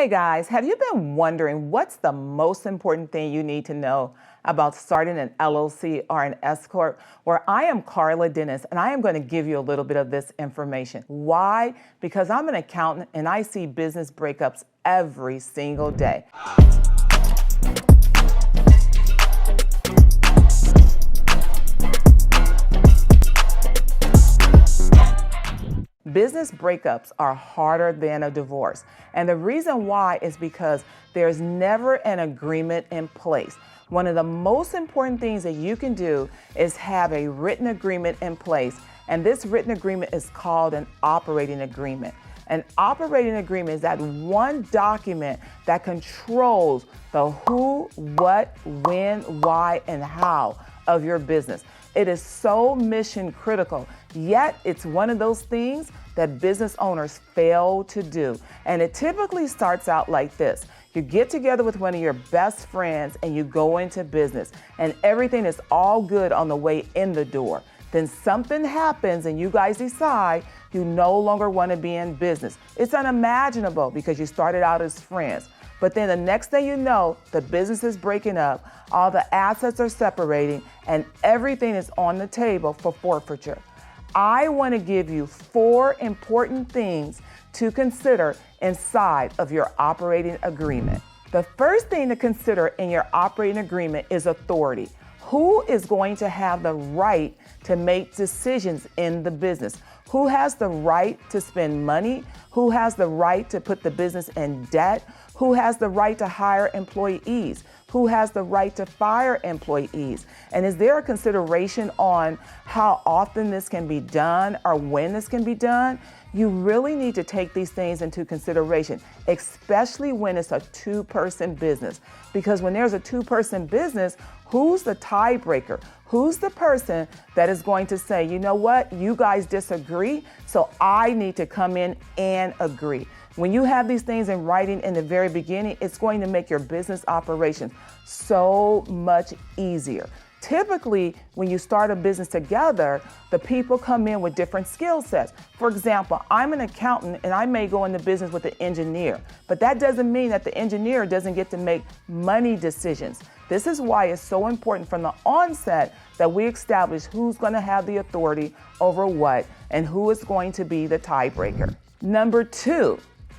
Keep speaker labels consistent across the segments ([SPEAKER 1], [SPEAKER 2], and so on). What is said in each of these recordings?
[SPEAKER 1] Hey guys, have you been wondering what's the most important thing you need to know about starting an LLC or an S Corp? Where I am Karla Dennis, and I am going to give you a little bit of this information. Why? Because I'm an accountant and I see business breakups every single day. Business breakups are harder than a divorce. And the reason why is because there's never an agreement in place. One of the most important things that you can do is have a written agreement in place. And this written agreement is called an operating agreement. An operating agreement is that one document that controls the who, what, when, why, and how of your business. It is so mission critical, yet it's one of those things that business owners fail to do. And it typically starts out like this. You get together with one of your best friends and you go into business and everything is all good on the way in the door. Then something happens and you guys decide you no longer want to be in business. It's unimaginable because you started out as friends. But then the next thing you know, the business is breaking up, all the assets are separating, and everything is on the table for forfeiture. I want to give you 4 important things to consider inside of your operating agreement. The first thing to consider in your operating agreement is authority. Who is going to have the right to make decisions in the business? Who has the right to spend money? Who has the right to put the business in debt? Who has the right to hire employees? Who has the right to fire employees? And is there a consideration on how often this can be done or when this can be done? You really need to take these things into consideration, especially when it's a 2-person business. Because when there's a 2-person business, who's the tiebreaker? Who's the person that is going to say, you know what, you guys disagree, so I need to come in and agree. When you have these things in writing in the very beginning, it's going to make your business operations so much easier. Typically, when you start a business together, the people come in with different skill sets. For example, I'm an accountant and I may go into business with an engineer, but that doesn't mean that the engineer doesn't get to make money decisions. This is why it's so important from the onset that we establish who's going to have the authority over what and who is going to be the tiebreaker. Number 2,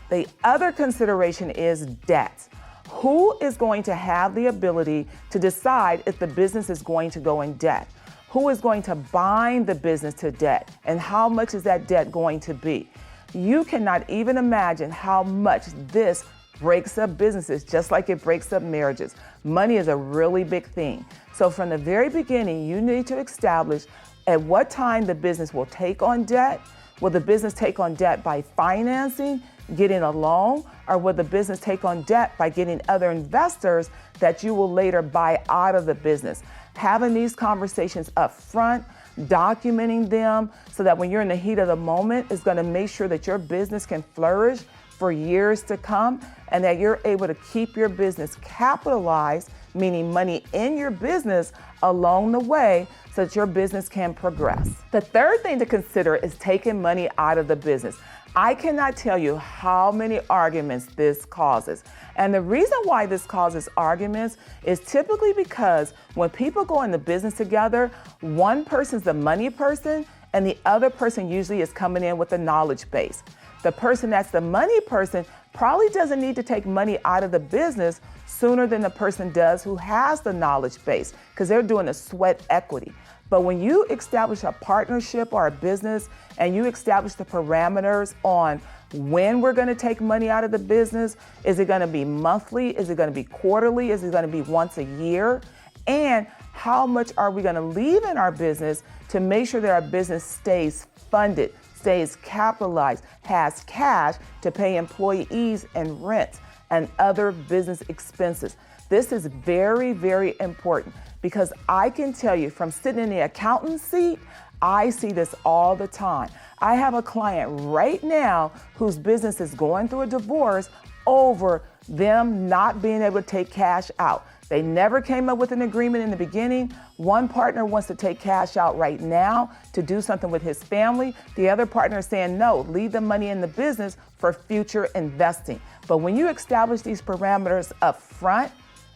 [SPEAKER 1] the other consideration is debt. Who is going to have the ability to decide if the business is going to go in debt? Who is going to bind the business to debt? And how much is that debt going to be? You cannot even imagine how much this breaks up businesses, just like it breaks up marriages. Money is a really big thing. So from the very beginning, you need to establish at what time the business will take on debt. Will the business take on debt by financing, getting a loan, or will the business take on debt by getting other investors that you will later buy out of the business? Having these conversations up front, documenting them so that when you're in the heat of the moment, is going to make sure that your business can flourish for years to come and that you're able to keep your business capitalized, meaning money in your business along the way so that your business can progress. The third thing to consider is taking money out of the business. I cannot tell you how many arguments this causes. And the reason why this causes arguments is typically because when people go into business together, one person's the money person and the other person usually is coming in with the knowledge base. The person that's the money person probably doesn't need to take money out of the business sooner than the person does who has the knowledge base because they're doing a sweat equity. But when you establish a partnership or a business and you establish the parameters on when we're going to take money out of the business, is it going to be monthly? Is it going to be quarterly? Is it going to be once a year? And how much are we going to leave in our business to make sure that our business stays funded, stays capitalized, has cash to pay employees and rent and other business expenses? This is very, very important because I can tell you from sitting in the accountant seat, I see this all the time. I have a client right now whose business is going through a divorce over them not being able to take cash out. They never came up with an agreement in the beginning. One partner wants to take cash out right now to do something with his family. The other partner is saying, no, leave the money in the business for future investing. But when you establish these parameters up front,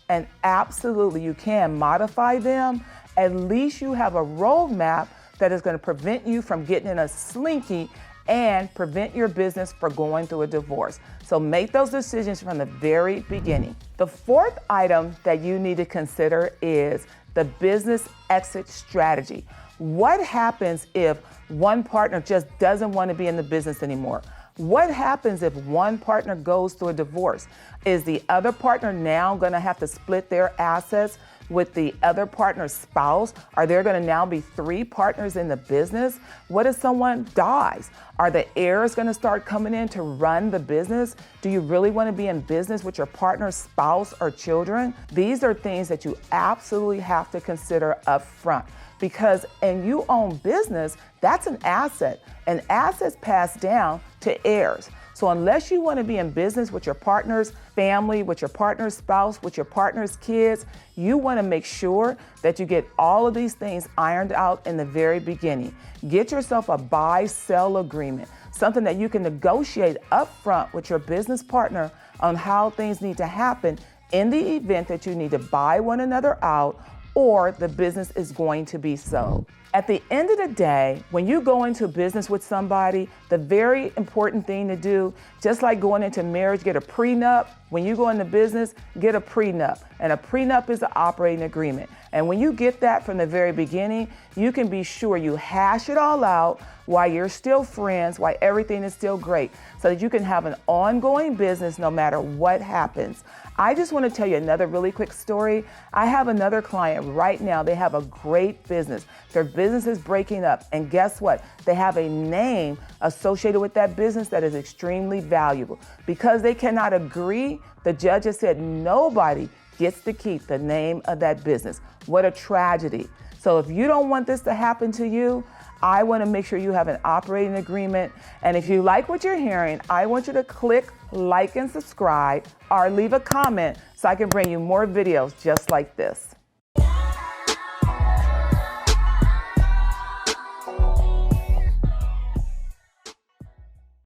[SPEAKER 1] and absolutely you can modify them, at least you have a roadmap that is going to prevent you from getting in a slinky and prevent your business from going through a divorce. So make those decisions from the very beginning. The fourth item that you need to consider is the business exit strategy. What happens if one partner just doesn't want to be in the business anymore? What happens if one partner goes through a divorce? Is the other partner now going to have to split their assets with the other partner's spouse? Are there going to now be 3 partners in the business? What if someone dies? Are the heirs going to start coming in to run the business? Do you really want to be in business with your partner's spouse or children? These are things that you absolutely have to consider up front. Because, and you own business, that's an asset. And assets pass down to heirs. So unless you want to be in business with your partner's family, with your partner's spouse, with your partner's kids, you want to make sure that you get all of these things ironed out in the very beginning. Get yourself a buy-sell agreement, something that you can negotiate up front with your business partner on how things need to happen in the event that you need to buy one another out or the business is going to be sold. At the end of the day, when you go into business with somebody, the very important thing to do, just like going into marriage, get a prenup. When you go into business, get a prenup. And a prenup is an operating agreement. And when you get that from the very beginning, you can be sure you hash it all out while you're still friends, while everything is still great, so that you can have an ongoing business no matter what happens. I just want to tell you another really quick story. I have another client right now. They have a great business. Their business is breaking up. And guess what? They have a name associated with that business that is extremely valuable. Because they cannot agree, the judge has said nobody gets to keep the name of that business. What a tragedy. So if you don't want this to happen to you, I want to make sure you have an operating agreement. And if you like what you're hearing, I want you to click like and subscribe or leave a comment so I can bring you more videos just like this.